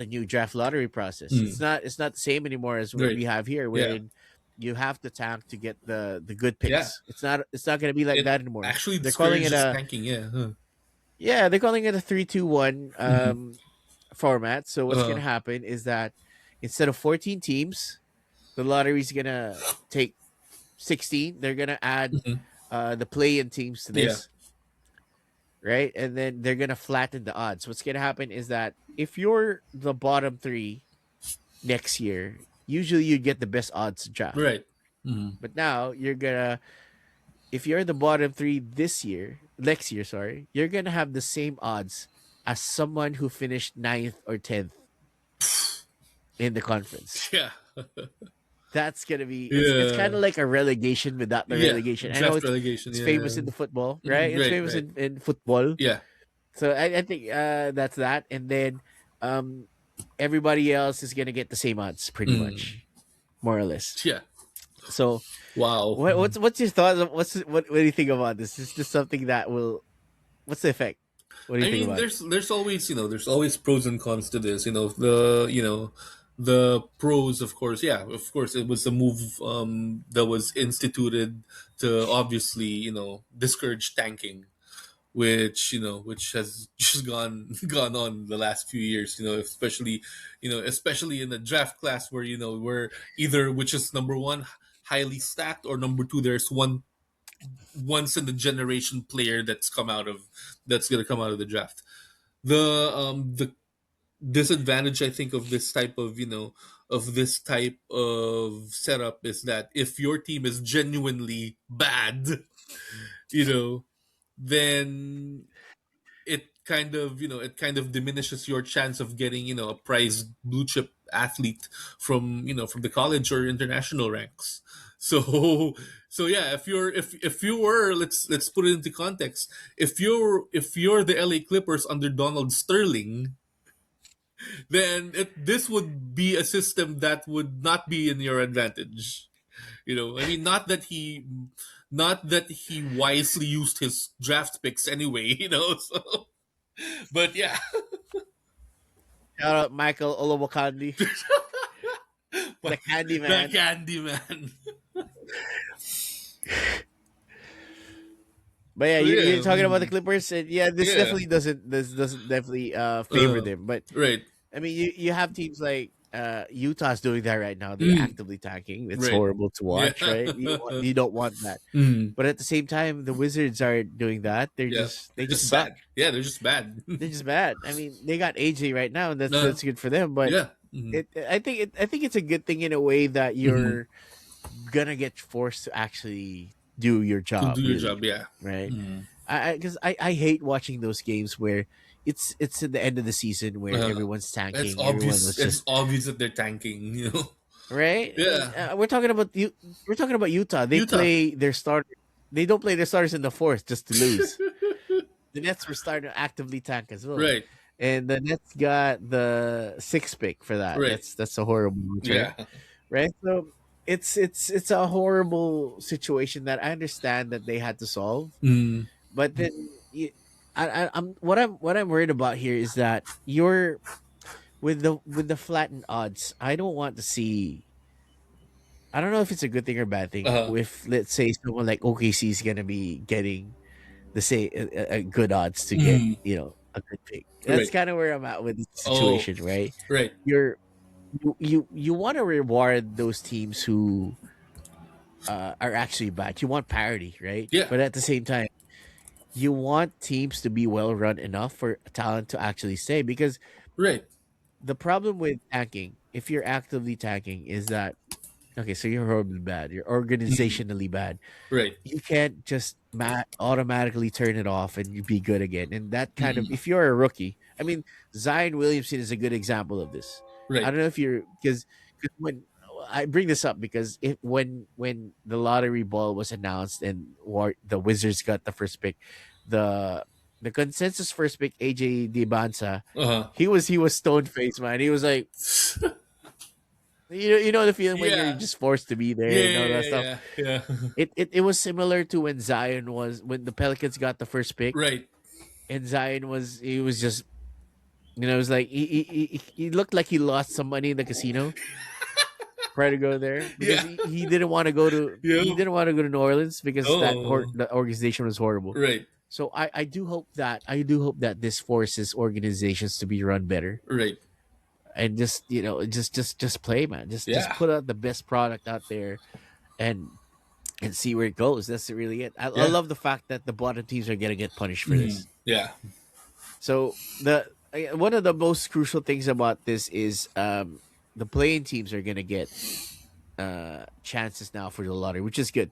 a new draft lottery process. Mm. It's not the same anymore as what Right. we have here, Yeah. wherein you have to tank to get the good Yeah. picks. It's not going to be like It that anymore. actually They're calling it discourages a tanking. Yeah. Huh. yeah, they're calling it a 3-2-1 Mhm. format. So what's going Uh, to happen is that instead of 14 teams, the lottery's going to take 16. They're going to add mhm. the play-in teams to Yeah. this, right? And then they're gonna flatten the odds. What's gonna happen is that if you're the bottom three next year, usually you get the best odds draft. Right. Mhm. But now you're gonna if you're the bottom three this year, next year, sorry, you're gonna have the same odds as someone who finished ninth or 10th in the conference. Yeah. That's gonna be it's kind Yeah. of like a relegation without the Yeah. relegation. I know Draft relegation. it's Yeah. famous in the football, right? Mhm. It's Right. famous Right. in football. Yeah. So I think that's that. And then um, everybody else is gonna get the same odds, pretty Mm. much, more or less. Yeah. So Wow. what's your thoughts? What do you think about this? Is this something that will? What's the effect? What do you I think mean, about it? there's always there's always pros and cons to this. The pros, of course, yeah, of course, it was a move that was instituted to obviously discourage tanking, which has just gone on the last few years. Especially in the draft class where where either which is number one highly stacked or number two there's one once in the generation player that's gonna come out of the draft. The disadvantage I think of this type of setup is that if your team is genuinely bad, you know, then it kind of diminishes your chance of getting a prize blue chip athlete from the college or international ranks. So so yeah, if you were, let's put it into context. If you're the LA Clippers under Donald Sterling, then this would be a system that would not be in your advantage. I mean, not that he wisely used his draft picks anyway. So, but yeah. Shout out Michael Olowokandi, the Candy The Man. candy man. But yeah, So you're yeah. talking about the Clippers, and yeah, Yeah. this doesn't definitely favor Uh, them. But right. I mean, you have teams like Utah's doing that right now. They're Mm, actively tanking. It's right. horrible to Yeah. watch, right? You don't want that. Mm, But at the same time, the Wizards aren't doing that. yeah. They They're just just suck. bad. Yeah, they're just bad. They're just bad. I mean, they got AJ right now, and uh, that's good for them. But yeah. Mm, I think it's a good thing in a way that mhm. you're gonna get forced to actually do your To job, do your really, job, yeah. right? Mm. I hate watching those games where it's at the end of the season where Uh, everyone's it's tanking, everyone obvious. was It's just obvious that they're tanking. right. I mean, Yeah. we're talking about you. We're talking about Utah. They Utah. play their start. They don't play their starters in the fourth just to lose. The Nets were starting to actively tank as well, Right. and the Nets got the sixth pick for that. Right. That's a horrible return, Yeah. right? So it's a horrible situation that I understand that they had to solve, Mm. but then I'm what I'm worried about here is that you're with the flattened odds. I don't want to see. I don't know if it's a good thing or bad thing. Uh, If let's say someone like OKC is gonna be getting the say a good odds to get mm. a good pick. That's Right. kind of where I'm at with the Oh, situation, right? right. You're you want to reward those teams who are actually bad. You want parity, right? Yeah. But at the same time, you want teams to be well run enough for talent to actually stay. Because Right. the problem with tanking, if you're actively tanking, is that okay? So you're horribly bad. You're Mm. organizationally bad. Right. You can't just automatically turn it off and you be good again. And that kind of, Mm. if you're a rookie, I mean, Zion Williamson is a good example of this. I Right. don't know if you're because when I bring this up because when the lottery ball was announced and the Wizards got the first pick, the the consensus first pick AJ Dibansa, Uh-huh. he was stone faced, man. He was like, you know the feeling when you're Yeah. just forced to be there Yeah. and all that stuff. Yeah. Yeah. Yeah. It was similar to when Zion was when the Pelicans got the first pick Right. and Zion was he was just You know, it was like he looked like he lost some money in the casino prior to go there because Yeah. he didn't want to go to he Yeah. didn't want to go to New Orleans because Oh. the organization was horrible. Right. So I do hope that this forces organizations to be run better Right. and just just play, man. Just Yeah. put out the best product out there and see where it goes. That's really it. I Yeah. love the fact that the bottom teams are gonna get punished for Mhm. this. Yeah. So the one of the most crucial things about this is the playing teams are gonna get chances now for the lottery, which is good.